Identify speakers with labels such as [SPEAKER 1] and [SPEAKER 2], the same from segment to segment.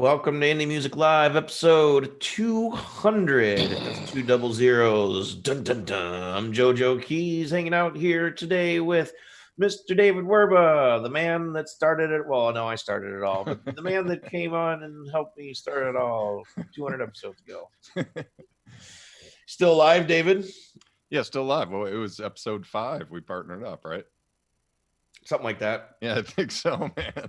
[SPEAKER 1] Welcome to Indie Music Live, episode 200. That's 2 double zeros. Dun, dun, dun. I'm JoeJoeKeys, hanging out here today with Mr. David Werba, the man that started it. Well, no, I started it all, but the man that came on and helped me start it all 200 episodes ago. Still alive, David?
[SPEAKER 2] Yeah, still alive. Well, it was episode 5. We partnered up, right?
[SPEAKER 1] Something like that.
[SPEAKER 2] Yeah, I think so, man.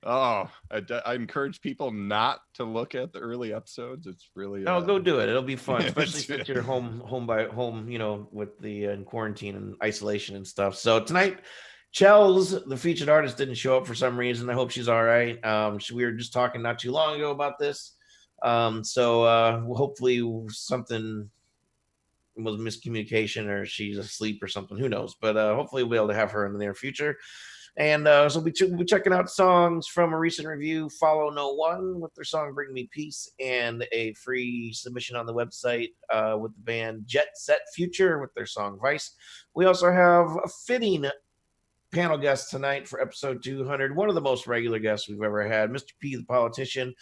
[SPEAKER 2] Oh, I encourage people not to look at the early episodes. It's really
[SPEAKER 1] no, go do it. It'll be fun, especially since you're home, you know, with the in quarantine and isolation and stuff. So tonight, Chels, the featured artist, didn't show up for some reason. I hope she's all right. We were just talking not too long ago about this. So hopefully something was miscommunication or she's asleep or something, who knows, but hopefully we'll be able to have her in the near future. And so we'll be checking out songs from a recent review, Follow No One with their song Bring Me Peace, and a free submission on the website with the band Jet Set Future with their song Vice. We also have a fitting panel guest tonight for episode 200, one of the most regular guests we've ever had, Mr. P, the politician,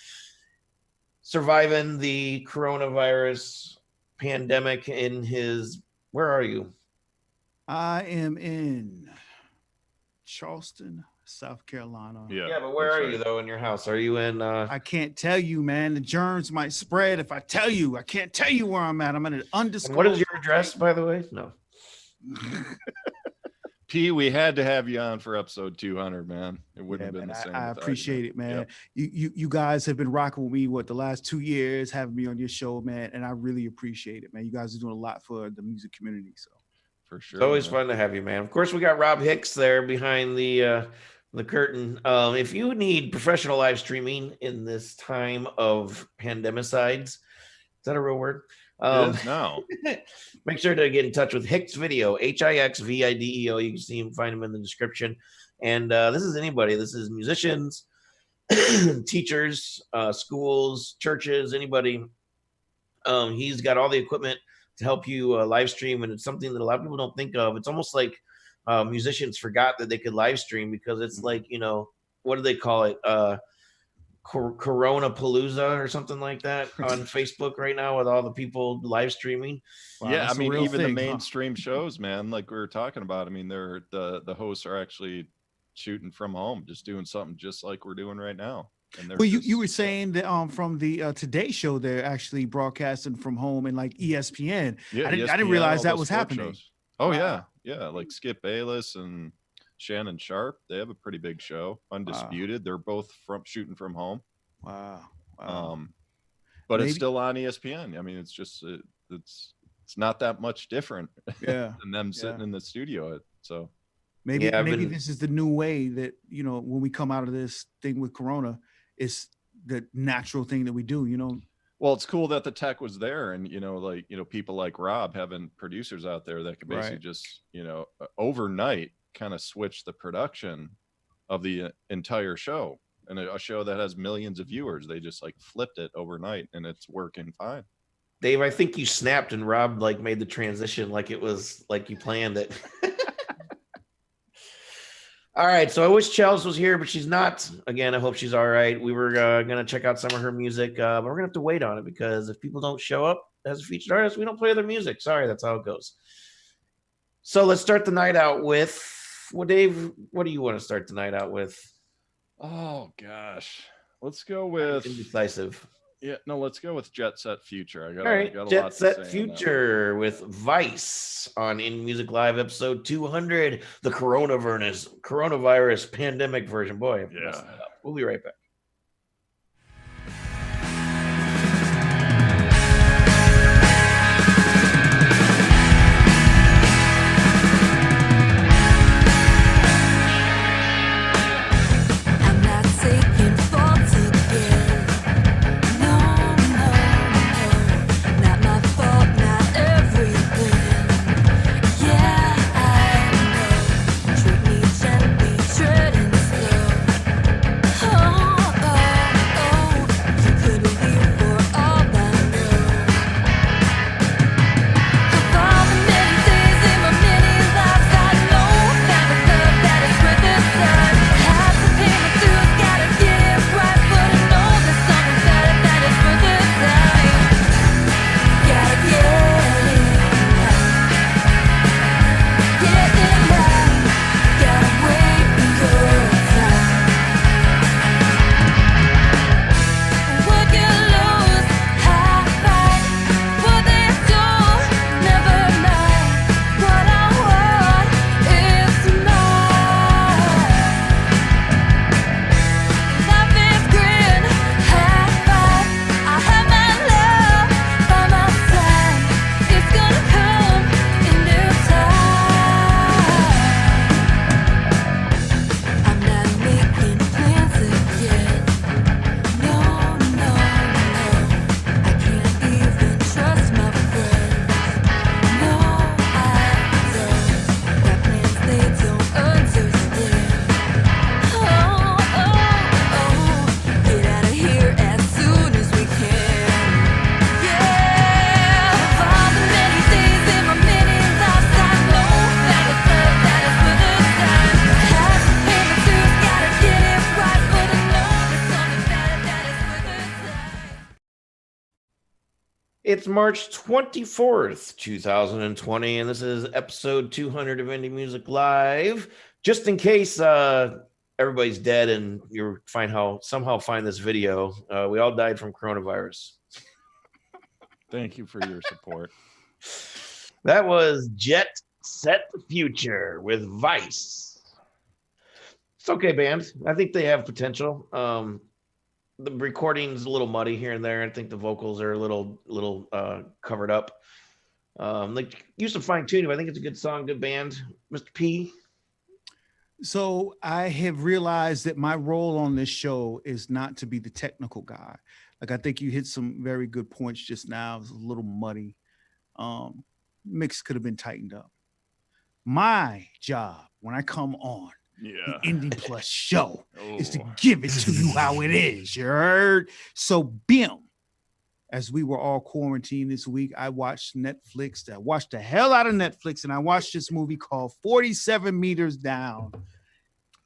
[SPEAKER 1] surviving the coronavirus pandemic in his, where are you?
[SPEAKER 3] I am in Charleston, South Carolina.
[SPEAKER 1] Yeah, but where are you though in your house? Are you in
[SPEAKER 3] I can't tell you, man. The germs might spread if I tell you. I can't tell you where I'm at. I'm at an undisclosed.
[SPEAKER 1] And what is your address, by the way? No.
[SPEAKER 2] P, we had to have you on for episode 200, man. It wouldn't have been the same.
[SPEAKER 3] I appreciate it, man.
[SPEAKER 2] Yep.
[SPEAKER 3] You guys have been rocking with me the last 2 years, having me on your show, man, and I really appreciate it, man. You guys are doing a lot for the music community, so
[SPEAKER 2] for sure.
[SPEAKER 1] It's always fun to have you, man. Of course, we got Rob Hix there behind the curtain. If you need professional live streaming in this time of pandemicides, is that a real word?
[SPEAKER 2] No.
[SPEAKER 1] Make sure to get in touch with Hixvideo, Hixvideo. You can find him in the description. And this is anybody. This is musicians, teachers, schools, churches, anybody. He's got all the equipment to help you live stream, and it's something that a lot of people don't think of. It's almost like musicians forgot that they could live stream because it's like, you know, what do they call it? Corona Palooza or something like that on Facebook right now with all the people live streaming.
[SPEAKER 2] Wow, yeah, I mean, even the mainstream shows, man, like we were talking about, I mean, they're the hosts are actually shooting from home, just doing something just like we're doing right now. And
[SPEAKER 3] well, you were saying that from the Today Show, they're actually broadcasting from home and like ESPN.
[SPEAKER 2] Yeah,
[SPEAKER 3] I didn't realize that was happening.
[SPEAKER 2] Shows. Oh wow. Yeah, like Skip Bayless and Shannon Sharp, they have a pretty big show. Undisputed. Wow. They're both shooting from home.
[SPEAKER 3] Wow.
[SPEAKER 2] But it's still on ESPN. I mean, it's just it's not that much different than them sitting in the studio. So
[SPEAKER 3] maybe this is the new way that, you know, when we come out of this thing with Corona, it's the natural thing that we do, you know.
[SPEAKER 2] Well, it's cool that the tech was there, and, you know, like, you know, people like Rob having producers out there that could basically just, you know, overnight kind of switch the production of the entire show. And a show that has millions of viewers, they just like flipped it overnight and it's working fine.
[SPEAKER 1] Dave, I think you snapped and Rob like made the transition like it was like you planned it. All right, so I wish Chels was here, but she's not. Again, I hope she's all right. We were going to check out some of her music, but we're going to have to wait on it because if people don't show up as a featured artist, we don't play their music. Sorry, that's how it goes. So let's start the night out with, well, Dave, what do you want to start the night out with?
[SPEAKER 2] Oh gosh, let's go with
[SPEAKER 1] indecisive.
[SPEAKER 2] Yeah, no, let's go with Jet Set Future.
[SPEAKER 1] All right, Jet Set Future with Vice on In Music Live episode 200, the coronavirus pandemic version. Boy, yeah. We'll be right back.
[SPEAKER 4] Oh
[SPEAKER 1] It's March 24th, 2020, and this is episode 200 of Indie Music Live. Just in case everybody's dead and you somehow find this video, we all died from coronavirus.
[SPEAKER 2] Thank you for your support.
[SPEAKER 1] That was Jet Set the Future with Vice. It's okay, band. I think they have potential. The recording's a little muddy here and there. I think the vocals are a little covered up. Like use some fine tuning. I think it's a good song, good band. Mr. P.
[SPEAKER 3] So I have realized that my role on this show is not to be the technical guy. Like I think you hit some very good points just now. It was a little muddy. Mix could have been tightened up. My job when I come on the Indie Plus show is to give it to you how it is. You heard? So, Bim, as we were all quarantined this week, I watched Netflix. I watched the hell out of Netflix, and I watched this movie called 47 Meters Down,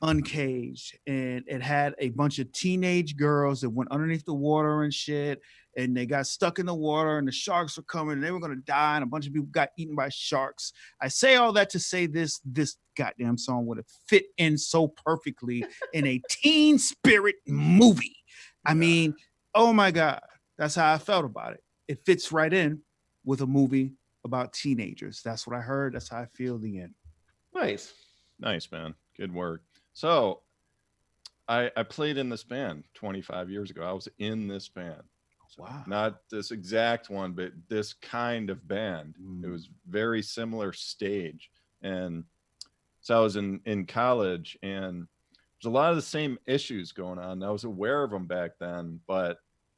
[SPEAKER 3] Uncaged. And it had a bunch of teenage girls that went underneath the water and shit, and they got stuck in the water, and the sharks were coming, and they were going to die, and a bunch of people got eaten by sharks. I say all that to say this goddamn song would have fit in so perfectly in a teen spirit movie. I mean, oh my God, that's how I felt about it. It fits right in with a movie about teenagers. That's what I heard. That's how I feel the end.
[SPEAKER 1] Nice,
[SPEAKER 2] man. Good work. So I played in this band 25 years ago. I was in this band.
[SPEAKER 3] Wow.
[SPEAKER 2] Not this exact one, but this kind of band. It was very similar stage. And so I was in college, and there's a lot of the same issues going on. I was aware of them back then, but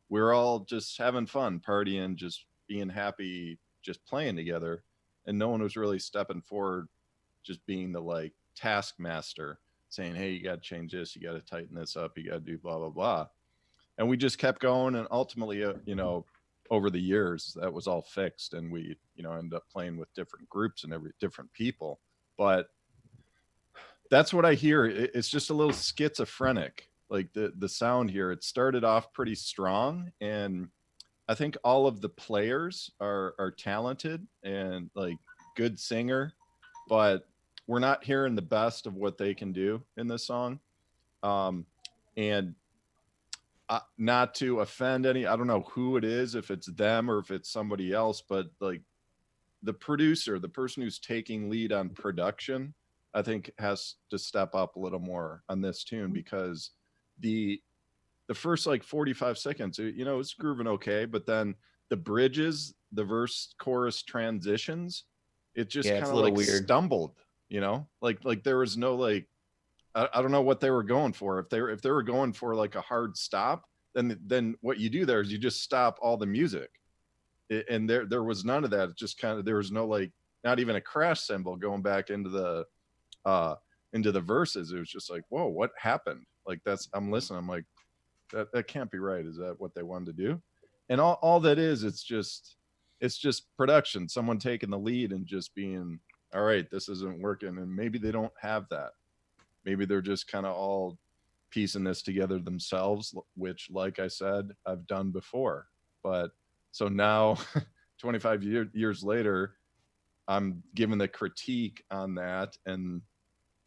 [SPEAKER 2] we were all just having fun, partying, just being happy, just playing together. And no one was really stepping forward, just being the like taskmaster, saying, hey, you got to change this, you got to tighten this up, you got to do blah, blah, blah. And we just kept going. And ultimately, over the years, that was all fixed. And we, ended up playing with different groups and different people. But that's what I hear. It's just a little schizophrenic. Like the sound here, it started off pretty strong. And I think all of the players are talented and like good singer, but we're not hearing the best of what they can do in this song. And not to offend any, I don't know who it is, if it's them or if it's somebody else, but like the producer, the person who's taking lead on production, I think has to step up a little more on this tune, because the first like 45 seconds, it's grooving okay, but then the bridges, the verse chorus transitions, it just kind of like weird. Stumbled, like there was no like, I don't know what they were going for. If they were going for like a hard stop, then what you do there is you just stop all the music. And there was none of that. It just kind of, there was no like, not even a crash cymbal going back into the verses. It was just like, whoa, what happened? Like I'm listening. I'm like, that can't be right. Is that what they wanted to do? And all that is, it's just production. Someone taking the lead and just being, all right, this isn't working. And maybe they don't have that. Maybe they're just kind of all piecing this together themselves, which, like I said, I've done before. But so now 25 years later, I'm giving the critique on that, and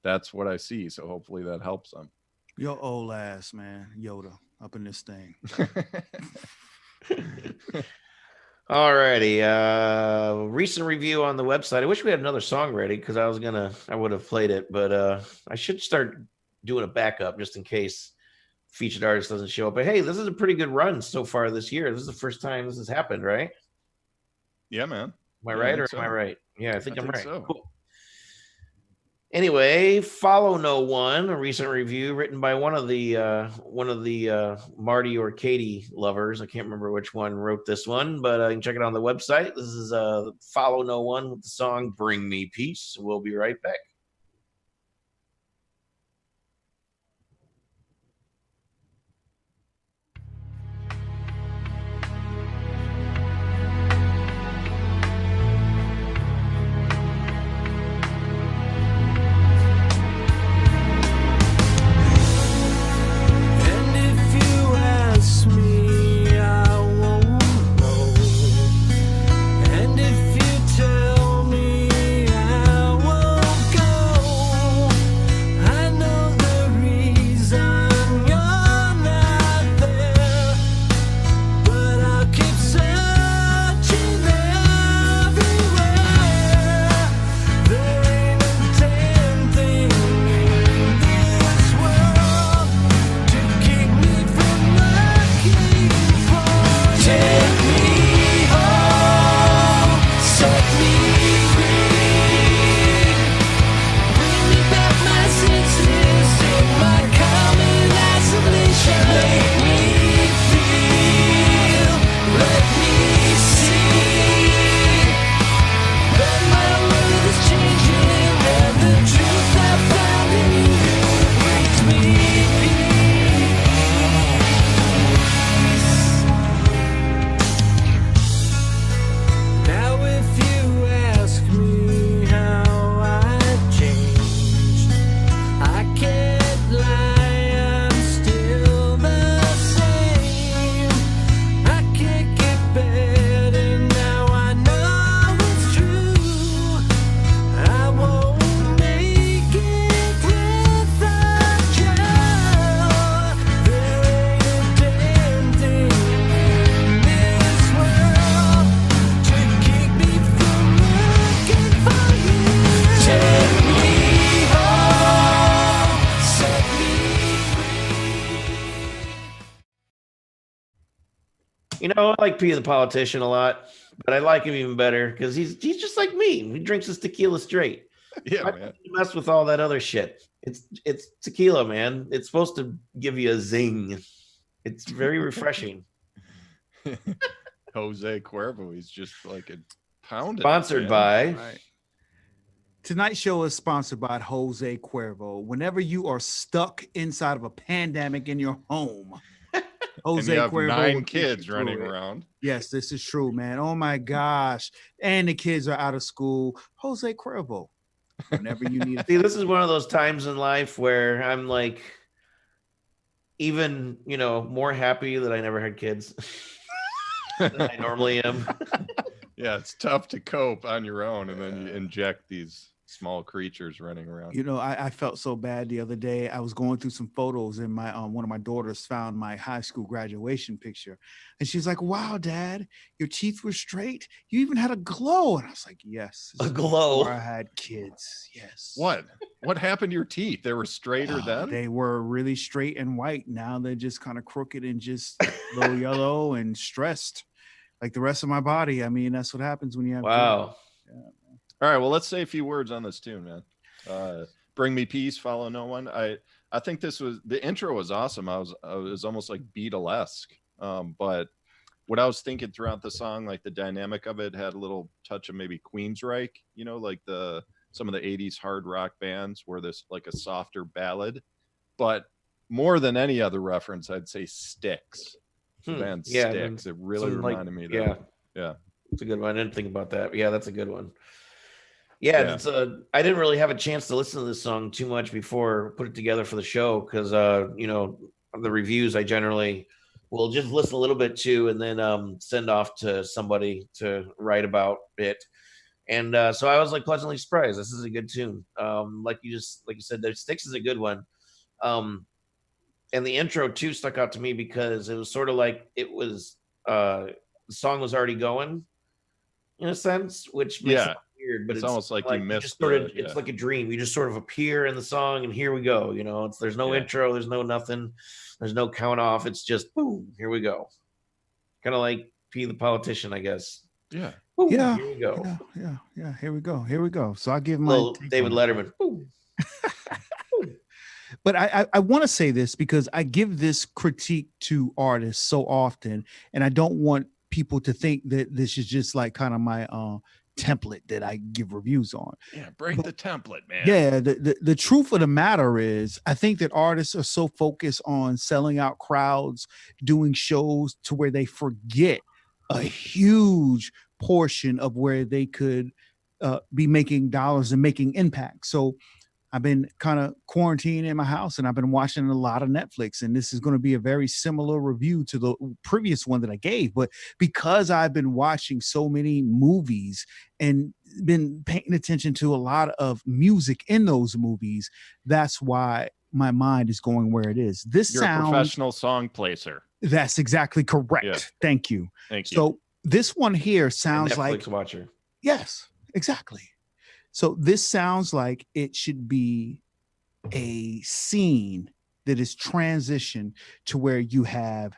[SPEAKER 2] that's what I see. So hopefully that helps them.
[SPEAKER 3] Your old ass, man, Yoda, up in this thing.
[SPEAKER 1] Alrighty. Recent review on the website. I wish we had another song ready, because I would have played it, but I should start doing a backup just in case featured artist doesn't show up. But hey, this is a pretty good run so far this year. This is the first time this has happened, right?
[SPEAKER 2] Yeah, man.
[SPEAKER 1] Am I right, or am I right? Yeah, I think I'm right.
[SPEAKER 2] So.
[SPEAKER 1] Cool. Anyway, Follow No One, a recent review written by one of the Marty or Katie lovers. I can't remember which one wrote this one, but you can check it on the website. This is Follow No One with the song Bring Me Peace. We'll be right back.
[SPEAKER 4] And if you ask me, I won't know.
[SPEAKER 1] You know, I like PThe the politician a lot, but I like him even better because he's just like me. He drinks his tequila straight.
[SPEAKER 2] Yeah,
[SPEAKER 1] I
[SPEAKER 2] man.
[SPEAKER 1] mess with all that other shit. It's tequila, man. It's supposed to give you a zing. It's very refreshing.
[SPEAKER 2] Jose Cuervo, he's just like a pound.
[SPEAKER 1] Sponsored by.
[SPEAKER 3] Right. Tonight's show is sponsored by Jose Cuervo. Whenever you are stuck inside of a pandemic in your home, Jose
[SPEAKER 2] and you have
[SPEAKER 3] Cuervo
[SPEAKER 2] 9 kids running around.
[SPEAKER 3] Yes, this is true, man. Oh my gosh. And the kids are out of school. Jose Cuervo. Whenever you need.
[SPEAKER 1] See, this is one of those times in life where I'm like, even, you know, more happy that I never had kids than I normally am.
[SPEAKER 2] Yeah, it's tough to cope on your own, and then you inject these small creatures running around.
[SPEAKER 3] You know, I felt so bad the other day. I was going through some photos, and my one of my daughters found my high school graduation picture, and she's like, "Wow, Dad, your teeth were straight. You even had a glow." And I was like, "Yes,
[SPEAKER 1] A glow."
[SPEAKER 3] I had kids. Yes.
[SPEAKER 2] What happened to your teeth? They were straighter then?
[SPEAKER 3] They were really straight and white. Now they're just kind of crooked and just a little yellow and stressed, like the rest of my body. I mean, that's what happens when you have.
[SPEAKER 1] Wow.
[SPEAKER 3] Yeah.
[SPEAKER 2] All right, well, let's say a few words on this tune, man. Bring me peace, follow no one. I think the intro was awesome. I was almost like Beatlesque. But what I was thinking throughout the song, like the dynamic of it had a little touch of maybe Queensryche, you know, like some of the 80s hard rock bands where this like a softer ballad. But more than any other reference, I'd say Styx. The band Styx. It really reminded me of that. Yeah.
[SPEAKER 1] It's a good one. I didn't think about that. Yeah, that's a good one. Yeah, it's I didn't really have a chance to listen to this song too much before put it together for the show because you know, the reviews I generally will just listen a little bit to and then send off to somebody to write about it. And so I was like pleasantly surprised. This is a good tune. Like you said, the Styx is a good one. And the intro too stuck out to me because it was sort of like it was the song was already going in a sense, which makes it weird, but
[SPEAKER 2] it's almost like you missed
[SPEAKER 1] it's like a dream. You just sort of appear in the song and here we go. You know, there's no intro, there's no nothing, there's no count off. It's just boom, here we go. Kind of like PThe the politician, I guess.
[SPEAKER 2] Yeah.
[SPEAKER 3] Boom,
[SPEAKER 1] here we go.
[SPEAKER 3] Yeah. Here we go. So I'll give my
[SPEAKER 1] David Letterman. Boom.
[SPEAKER 3] But I want to say this because I give this critique to artists so often, and I don't want people to think that this is just like kind of my template that I give reviews on.
[SPEAKER 2] Yeah, break the template, man.
[SPEAKER 3] Yeah, the truth of the matter is I think that artists are so focused on selling out crowds, doing shows to where they forget a huge portion of where they could be making dollars and making impact. So I've been kind of quarantining in my house and I've been watching a lot of Netflix, and this is going to be a very similar review to the previous one that I gave. But because I've been watching so many movies and been paying attention to a lot of music in those movies, that's why my mind is going where it is.
[SPEAKER 2] You're a professional song placer.
[SPEAKER 3] That's exactly correct. Yeah. Thank you. So this one here sounds like
[SPEAKER 1] Netflix watcher.
[SPEAKER 3] Yes, exactly. So this sounds like it should be a scene that is transitioned to where you have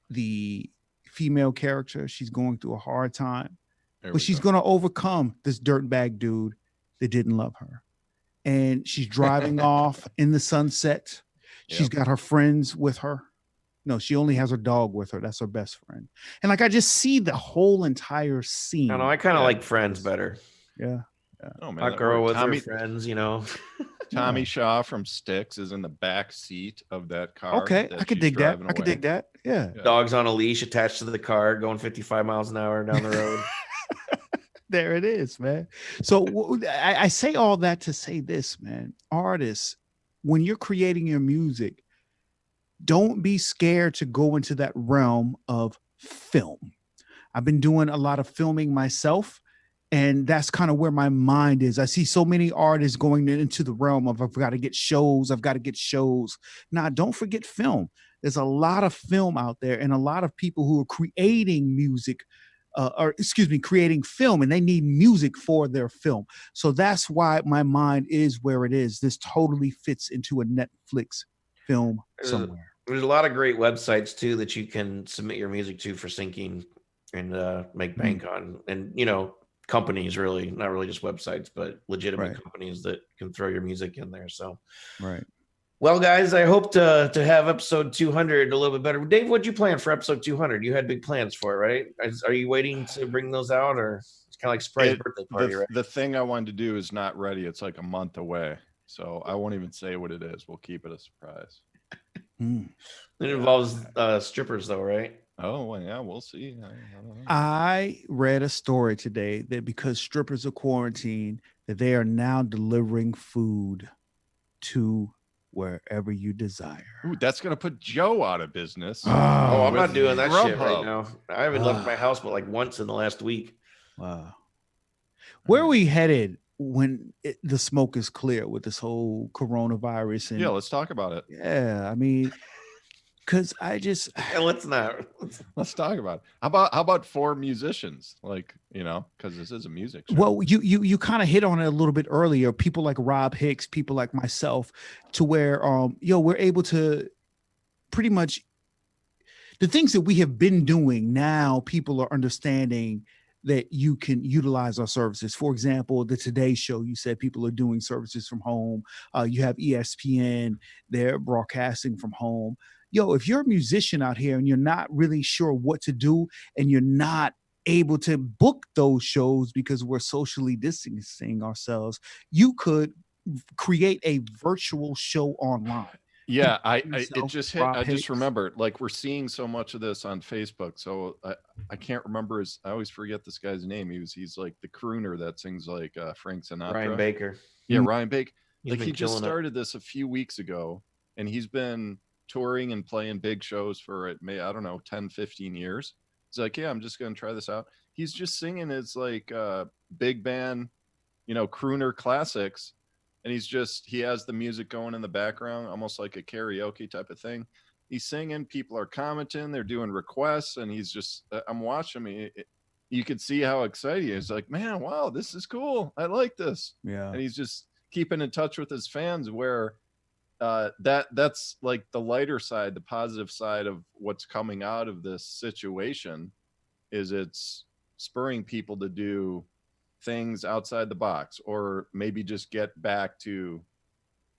[SPEAKER 3] the female character. She's going through a hard time, but she's going to overcome this dirtbag dude that didn't love her. And she's driving off in the sunset. She's got her friends with her. No, she only has her dog with her. That's her best friend. And like, I just see the whole entire scene.
[SPEAKER 1] I know. I kind of like Friends better.
[SPEAKER 3] Yeah.
[SPEAKER 2] Oh man,
[SPEAKER 1] a girl with her friends, you know.
[SPEAKER 2] Tommy Shaw from Styx is in the back seat of that car.
[SPEAKER 3] Okay, I could dig that. I could dig that. Yeah.
[SPEAKER 1] Dogs on a leash attached to the car, going 55 miles an hour down the road.
[SPEAKER 3] There it is, man. So I say all that to say this, man. Artists, when you're creating your music, don't be scared to go into that realm of film. I've been doing a lot of filming myself. And that's kind of where my mind is. I see so many artists going into the realm of I've got to get shows. Nah, don't forget film. There's a lot of film out there and a lot of people who are creating music creating film, and they need music for their film. So that's why my mind is where it is. This totally fits into a Netflix film somewhere.
[SPEAKER 1] There's a lot of great websites too that you can submit your music to for syncing and make bank on, and companies, really not really just websites, but legitimate companies that can throw your music in there. So well, guys, I hope to have episode 200 a little bit better. Dave, what'd you plan for episode 200? You had big plans for it, right? Are you waiting to bring those out, or it's kind of like surprise birthday party, right?
[SPEAKER 2] The thing I wanted to do is not ready. It's like a month away, so I won't even say what it is. We'll keep it a surprise.
[SPEAKER 1] It involves strippers, though, right?
[SPEAKER 2] Oh, well, yeah, we'll see.
[SPEAKER 3] I read a story today that because strippers are quarantined, that they are now delivering food to wherever you desire.
[SPEAKER 2] Ooh, that's gonna put Joe out of business.
[SPEAKER 1] Oh, I'm not doing that shit right now. I haven't left my house but like once in the last week.
[SPEAKER 3] Wow. Where are we headed when the smoke is clear with this whole coronavirus? And
[SPEAKER 2] yeah, let's talk about it.
[SPEAKER 3] Yeah, I mean, because let's
[SPEAKER 2] talk about it. How about for musicians, like, because this is a music show.
[SPEAKER 3] Well, you kind of hit on it a little bit earlier. People like Rob Hix, people like myself, to where we're able to pretty much the things that we have been doing. Now people are understanding that you can utilize our services. For example, the Today Show, you said people are doing services from home. You have ESPN, they're broadcasting from home. If you're a musician out here and you're not really sure what to do, and you're not able to book those shows because we're socially distancing ourselves, you could create a virtual show online.
[SPEAKER 2] Yeah, I just remembered, like, we're seeing so much of this on Facebook. So I can't remember I always forget this guy's name. He's like the crooner that sings like Frank Sinatra.
[SPEAKER 1] Ryan Baker.
[SPEAKER 2] Yeah, Ryan Baker. Like, he just started this a few weeks ago, and he's been touring and playing big shows for 10, 15 years. He's like, yeah, I'm just going to try this out. He's just singing his like big band, crooner classics. And he has the music going in the background, almost like a karaoke type of thing. He's singing, people are commenting, they're doing requests. And he's just, I'm watching me. You could see how excited he is. He's like, man, wow, this is cool. I like this.
[SPEAKER 3] Yeah.
[SPEAKER 2] And he's just keeping in touch with his fans, where that's like the lighter side, the positive side of what's coming out of this situation, is it's spurring people to do things outside the box, or maybe just get back to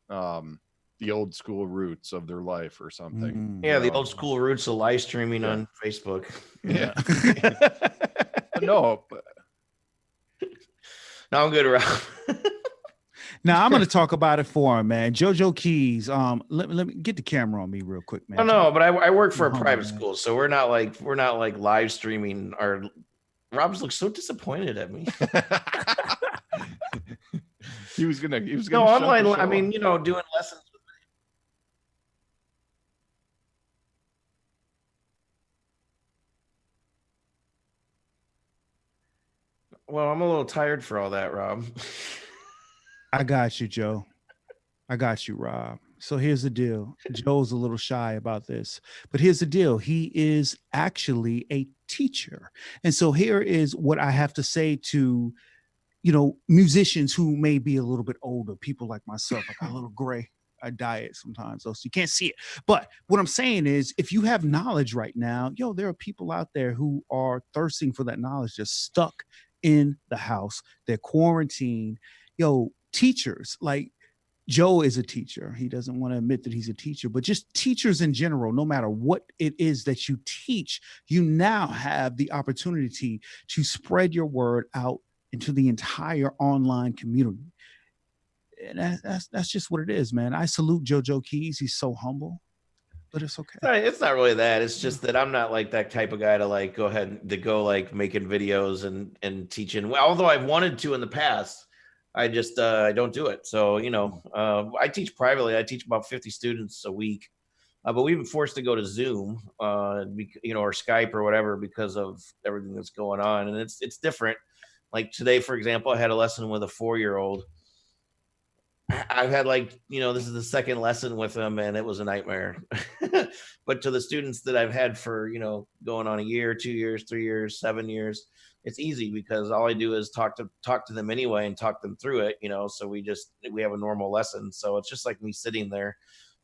[SPEAKER 2] the old school roots of their life or something.
[SPEAKER 1] Yeah, the old school roots of live streaming on Facebook.
[SPEAKER 2] Yeah. No,
[SPEAKER 1] I'm good around.
[SPEAKER 3] Now I'm going to talk about it for him, man. JoeJoeKeys. Let me get the camera on me real quick, man.
[SPEAKER 1] No, but I work for a private school, so we're not like live streaming. Rob's looks so disappointed at me.
[SPEAKER 2] He was gonna
[SPEAKER 1] online. I mean, doing lessons. Well, I'm a little tired for all that, Rob.
[SPEAKER 3] I got you, Joe. I got you, Rob. So here's the deal. Joe's a little shy about this, but here's the deal. He is actually a teacher. And so here is what I have to say to, musicians who may be a little bit older, people like myself. I got a little gray. I diet sometimes, so you can't see it. But what I'm saying is, if you have knowledge right now, there are people out there who are thirsting for that knowledge, just stuck in the house. They're quarantined. Teachers, like Joe is a teacher. He doesn't want to admit that he's a teacher, but just teachers in general, no matter what it is that you teach, you now have the opportunity to spread your word out into the entire online community. And that's just what it is, man. I salute JoeJoeKeys. He's so humble, but it's okay.
[SPEAKER 1] It's not really that. It's just that I'm not like that type of guy to like go ahead and go like making videos and teaching. Although I've wanted to in the past, I just I don't do it. So I teach privately. I teach about 50 students a week, but we've been forced to go to Zoom, or Skype or whatever because of everything that's going on, and it's different. Like today, for example, I had a lesson with a 4-year-old. I've had this is the second lesson with them, and it was a nightmare. But to the students that I've had for, going on a year, 2 years, 3 years, 7 years, it's easy because all I do is talk to them anyway and talk them through it, so we have a normal lesson. So it's just like me sitting there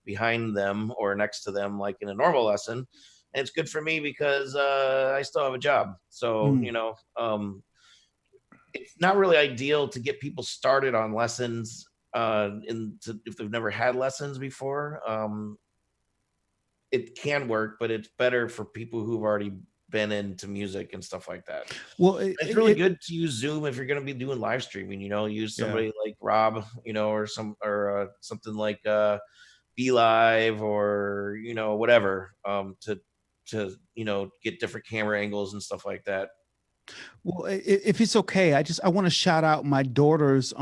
[SPEAKER 1] behind them or next to them, like in a normal lesson. And it's good for me because I still have a job. So, it's not really ideal to get people started on lessons if they've never had lessons before. It can work, but it's better for people who've already been into music and stuff like that.
[SPEAKER 3] Well,
[SPEAKER 1] it's really good to use Zoom if you're going to be doing live streaming. Use somebody like Rob, or something like Be Live or whatever, to get different camera angles and stuff like that.
[SPEAKER 3] Well, if it's okay, I want to shout out my daughter's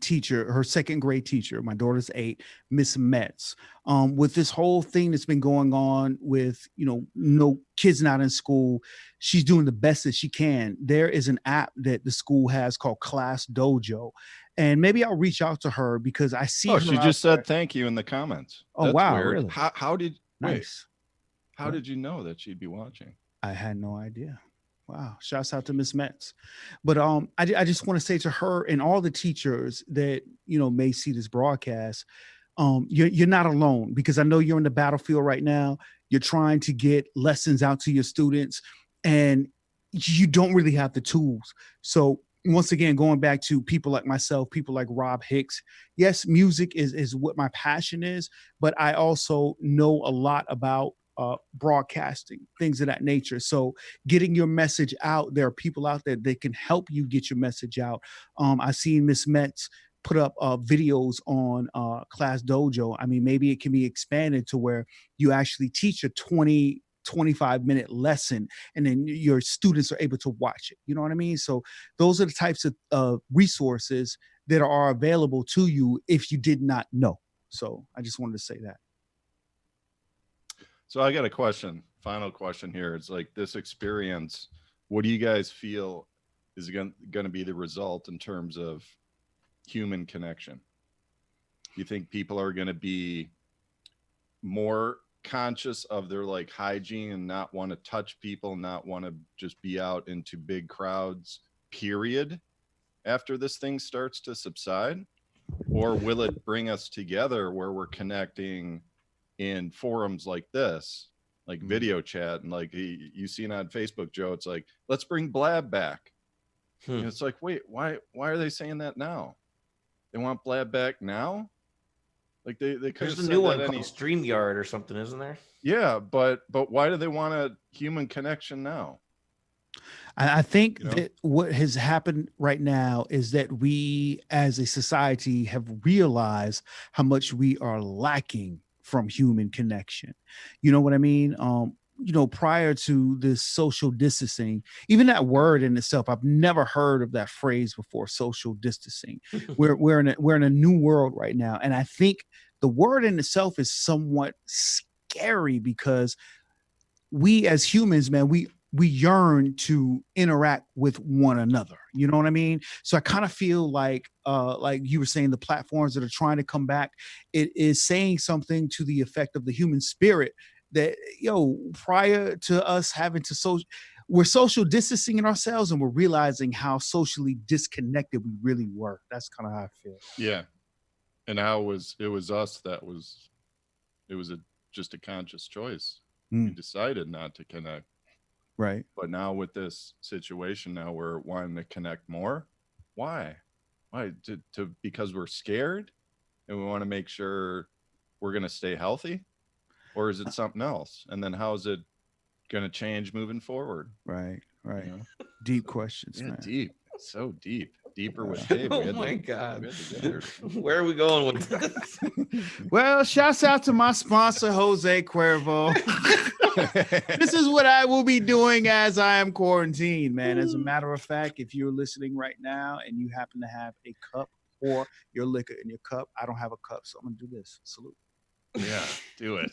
[SPEAKER 3] teacher, her second grade teacher. My daughter's 8, Miss Metz. With this whole thing that's been going on with no kids not in school, she's doing the best that she can. There is an app that the school has called Class Dojo, and maybe I'll reach out to her because I see.
[SPEAKER 2] Oh, she just said thank you in the comments.
[SPEAKER 3] Oh,
[SPEAKER 2] that's
[SPEAKER 3] wow,
[SPEAKER 2] weird.
[SPEAKER 3] really?
[SPEAKER 2] How did
[SPEAKER 3] nice?
[SPEAKER 2] How did you know that she'd be watching?
[SPEAKER 3] I had no idea. Wow. Shouts out to Miss Metz. But I just want to say to her and all the teachers that, may see this broadcast, you're not alone, because I know you're in the battlefield right now. You're trying to get lessons out to your students and you don't really have the tools. So once again, going back to people like myself, people like Rob Hix, yes, music is what my passion is, but I also know a lot about broadcasting, things of that nature. So getting your message out, there are people out there that can help you get your message out. I've seen Miss Metz put up videos on Class Dojo. I mean, maybe it can be expanded to where you actually teach a 25-minute lesson and then your students are able to watch it. You know what I mean? So those are the types of resources that are available to you if you did not know. So I just wanted to say that.
[SPEAKER 2] So I got a question, final question here. It's like this experience, what do you guys feel is going to be the result in terms of human connection? Do you think people are going to be more conscious of their hygiene and not want to touch people, not want to just be out into big crowds, period, after this thing starts to subside? Or will it bring us together where we're connecting in forums like this, like video chat, and you seen on Facebook, Joe, it's like, let's bring Blab back. And it's like, wait, why are they saying that now? They want Blab back now? Like they could.
[SPEAKER 1] There's a new one called StreamYard or something, isn't there?
[SPEAKER 2] Yeah, but why do they want a human connection now?
[SPEAKER 3] I think that what has happened right now is that we as a society have realized how much we are lacking from human connection. You know what I mean? Prior to this social distancing, even that word in itself, I've never heard of that phrase before, social distancing. We're in a new world right now. And I think the word in itself is somewhat scary because we as humans, man, we yearn to interact with one another. You know what I mean? So I kind of feel like you were saying, the platforms that are trying to come back, it is saying something to the effect of the human spirit that, prior to us having to we're social distancing in ourselves and we're realizing how socially disconnected we really were. That's kind of how I feel.
[SPEAKER 2] Yeah. And how it was us that just a conscious choice. We decided not to connect.
[SPEAKER 3] Right.
[SPEAKER 2] But now with this situation, now we're wanting to connect more. Why? Because we're scared and we want to make sure we're going to stay healthy? Or is it something else? And then how is it going to change moving forward?
[SPEAKER 3] Right. Deep questions, man.
[SPEAKER 2] Deep. So deep. Deeper with Dave.
[SPEAKER 1] Oh my God. Where are we going with this?
[SPEAKER 3] Well, shouts out to my sponsor, Jose Cuervo. This is what I will be doing as I am quarantined, man. As a matter of fact, if you're listening right now and you happen to have a cup or your liquor in your cup, I don't have a cup, so I'm going to do this. Salute.
[SPEAKER 2] Yeah, do it.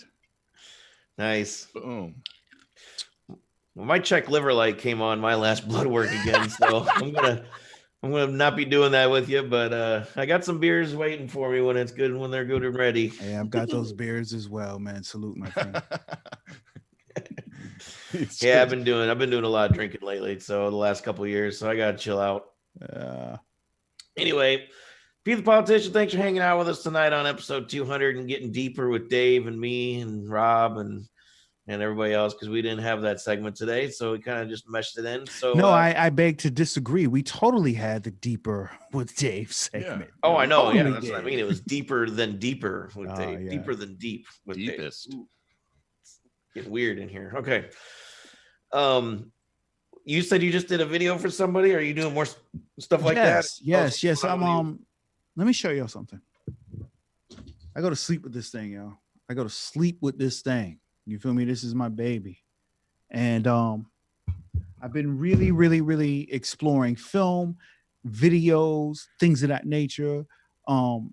[SPEAKER 1] Nice.
[SPEAKER 2] Boom.
[SPEAKER 1] Well, my check liver light came on my last blood work again, so I'm gonna not be doing that with you, but I got some beers waiting for me when they're good and ready.
[SPEAKER 3] Hey, I've got those beers as well, man. Salute, my friend.
[SPEAKER 1] Yeah, I've been doing a lot of drinking lately, so the last couple of years, so I gotta chill out. Anyway, PThe Politician, thanks for hanging out with us tonight on episode 200 and getting deeper with Dave and me and Rob and everybody else, because we didn't have that segment today, so we kind of just meshed it in. So
[SPEAKER 3] no, I beg to disagree. We totally had the deeper with Dave segment.
[SPEAKER 1] Yeah. Oh, I know.
[SPEAKER 3] Totally
[SPEAKER 1] yeah, that's what I mean. It was deeper than deeper with Dave.
[SPEAKER 3] Yeah.
[SPEAKER 1] Deeper than deep with
[SPEAKER 2] Deepest.
[SPEAKER 1] Dave. Get weird in here. Okay. You said you just did a video for somebody. Are you doing more stuff like that?
[SPEAKER 3] Yes. I'm let me show y'all something. I go to sleep with this thing, y'all. I go to sleep with this thing. You feel me? This is my baby. And I've been really exploring film, videos, things of that nature. So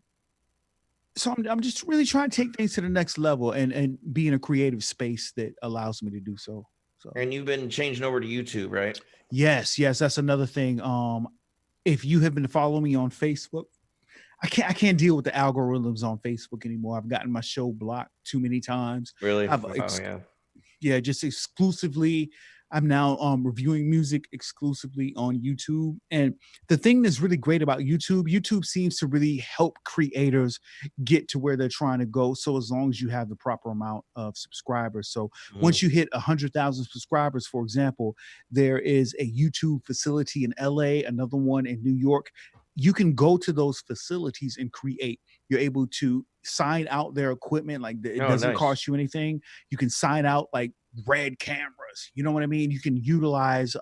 [SPEAKER 3] I'm just really trying to take things to the next level and be in a creative space that allows me to do so.
[SPEAKER 1] And you've been changing over to YouTube, right?
[SPEAKER 3] Yes, that's another thing. If you have been following me on Facebook, I can't deal with the algorithms on Facebook anymore. I've gotten my show blocked too many times.
[SPEAKER 1] Really?
[SPEAKER 3] Yeah, just exclusively. I'm now reviewing music exclusively on YouTube. And the thing that's really great about YouTube seems to really help creators get to where they're trying to go. So as long as you have the proper amount of subscribers. So once you hit 100,000 subscribers, for example, there is a YouTube facility in LA, another one in New York. You can go to those facilities and create. You're able to sign out their equipment. Like it doesn't cost you anything. You can sign out like red cameras. You know what I mean? You can utilize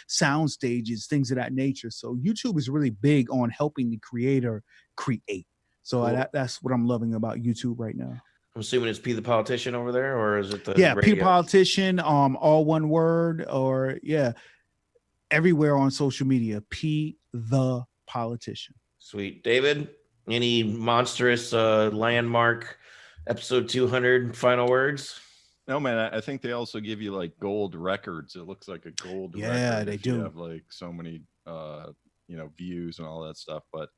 [SPEAKER 3] sound stages, things of that nature. So YouTube is really big on helping the creator create. So
[SPEAKER 1] cool.
[SPEAKER 3] That's what I'm loving about YouTube right now.
[SPEAKER 1] I'm assuming it's PThe Politician over there, or is it the
[SPEAKER 3] PThe Politician, all one word, or everywhere on social media, PThe Politician.
[SPEAKER 1] Sweet. David, any monstrous landmark episode 200 final words?
[SPEAKER 2] No, man, I think they also give you like gold records. It looks like a gold record.
[SPEAKER 3] Yeah, they do.
[SPEAKER 2] You have like so many views and all that stuff. But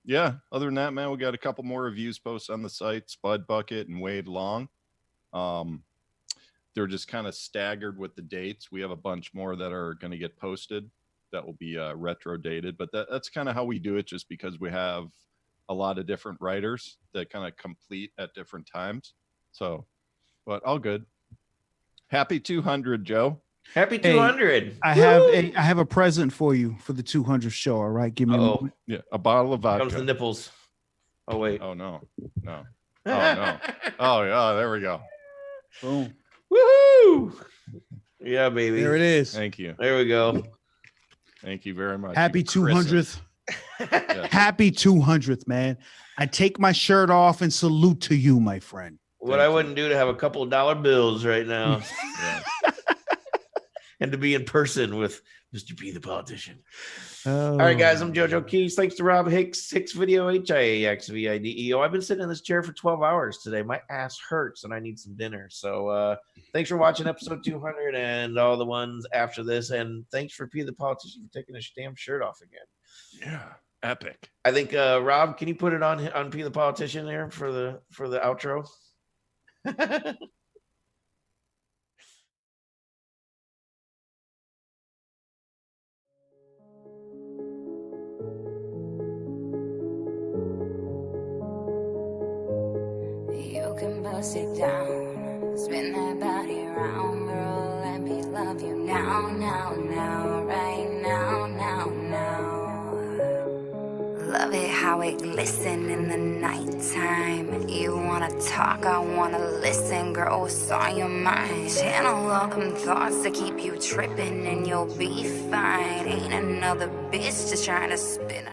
[SPEAKER 2] yeah, other than that, man, we got a couple more reviews posted on the site, Spud Bucket and Wade Long. They're just kind of staggered with the dates. We have a bunch more that are going to get posted that will be retro dated, but that's kind of how we do it, just because we have a lot of different writers that kind of complete at different times. So, but all good. Happy 200, Joe.
[SPEAKER 1] Happy 200.
[SPEAKER 3] Hey, I have a present for you for the 200th show. All right, give me a moment.
[SPEAKER 2] Yeah, a bottle of vodka.
[SPEAKER 1] Comes the nipples. Oh wait.
[SPEAKER 2] Oh no. Oh no. Oh yeah, there we go.
[SPEAKER 3] Boom.
[SPEAKER 1] Woohoo! Yeah, baby.
[SPEAKER 3] There it is.
[SPEAKER 2] Thank you.
[SPEAKER 1] There we go.
[SPEAKER 2] Thank you very much.
[SPEAKER 3] Happy 200th. Happy 200th, man. I take my shirt off and salute to you, my friend.
[SPEAKER 1] What I wouldn't do to have a couple of dollar bills right now. And to be in person with Mr. PThe Politician.
[SPEAKER 3] Oh.
[SPEAKER 1] All right, guys, I'm JoeJoeKeys. Thanks to Rob Hix, Hixvideo, HIAXVIDEO. I've been sitting in this chair for 12 hours today. My ass hurts and I need some dinner. So thanks for watching episode 200 and all the ones after this. And thanks for PThe Politician for taking his damn shirt off again.
[SPEAKER 2] Yeah, epic.
[SPEAKER 1] I think, Rob, can you put it on PThe Politician there for the outro?
[SPEAKER 4] You can bust it down, spin that body around, girl, let me love you now, right now. Love it how it glisten in the nighttime. You wanna talk, I wanna listen, girl, what's on your mind? Channel all them thoughts to keep you tripping and you'll be fine. Ain't another bitch just trying to spin